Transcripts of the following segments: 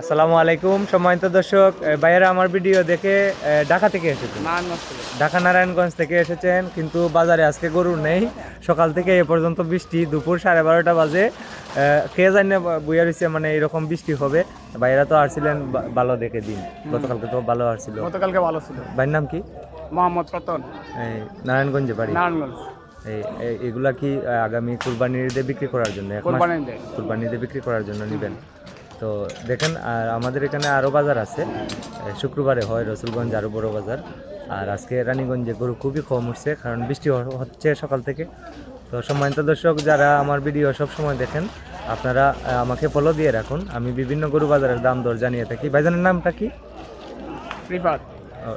আসসালামু আলাইকুম সম্মানিত দর্শক, ভাইয়েরা আমার ভিডিও দেখে ঢাকা থেকে এসেছেন, ঢাকা নারায়ণগঞ্জ থেকে এসেছেন, কিন্তু বাজারে আজকে গরু নেই। সকাল থেকে এ পর্যন্ত বৃষ্টি, দুপুর 12:30 বাজে খেয়ে জানি না বইয়া রয়েছে, মানে এরকম বৃষ্টি হবে। ভাইয়েরা তো আসছিলেন ভালো দেখে দিন, গতকালকে তো ভালো আসছিল। গতকালকে ভালো ছিল। ভাইয়ের নাম কি? মোহাম্মদ রতন, এই নারায়ণগঞ্জে বাড়ি। নারায়ণগঞ্জ। এগুলা কি আগামী কুরবানির ঈদে বিক্রি করার জন্য? কুরবানির ঈদে বিক্রি করার জন্য নেবেন তো দেখেন। আর আমাদের এখানে আরও বাজার আছে, শুক্রবারে হয় রসুলগঞ্জ আরও বড় বাজার। আর আজকে রানীগঞ্জে গরু খুবই কম উঠছে, কারণ বৃষ্টি হচ্ছে সকাল থেকে। তো সম্মানিত দর্শক, যারা আমার ভিডিও সব সময় দেখেন, আপনারা আমাকে ফলো দিয়ে রাখুন। আমি বিভিন্ন গরু বাজারের দাম দর জানিয়ে থাকি। ভাইজানের নামটা কি?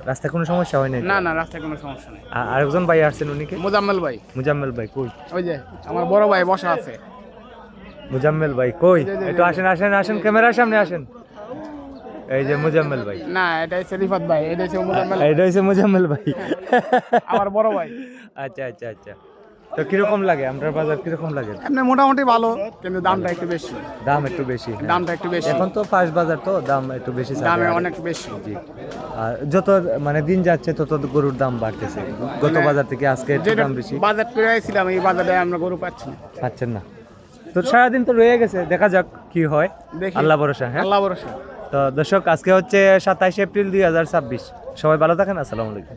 রাস্তায় কোনো সমস্যা হয় না? না, রাস্তায় কোনো সমস্যা নেই। আরেকজন ভাই আসছেন, উনি কি? মুজাম্মেল ভাই। মুজাম্মেল ভাই কই? ওই যে আমার বড় ভাই বসা আছে। মুজাম্মেল ভাই কই? একটু আসেন আসেন আসেন, ক্যামেরার সামনে আসেন। এই যে মুজাম্মেল ভাই। না, এটা হচ্ছে রিফাত ভাই, এটা হচ্ছে মুজাম্মেল। এটা হচ্ছে মুজাম্মেল ভাই, আমার বড় ভাই। আচ্ছা আচ্ছা আচ্ছা। তো কিরকম লাগে আপনার বাজার, কিরকম লাগে? এমনি মোটামুটি ভালো, কিন্তু দামটা একটু বেশি। দাম একটু বেশি, হ্যাঁ। দামটা একটু বেশি। এখন তো ফার্স্ট বাজার, তো দাম একটু বেশি, দামে অনেক বেশি। জি। আর যত মানে দিন যাচ্ছে তত গরুর দাম বাড়তেছে। গত বাজার থেকে আজকে একটু দাম বেশি। বাজার পেয়েছিলাম, এই বাজারে আমরা গরু পাচ্ছি না। পাচ্ছেন না? তো সারাদিন তো রয়ে গেছে, দেখা যাক কি হয়। আল্লাহ ভরসা। হ্যাঁ, আল্লাহ ভরসা। তো দর্শক, আজকে হচ্ছে 27 এপ্রিল 2026। সবাই ভালো থাকেন, আসসালামু আলাইকুম।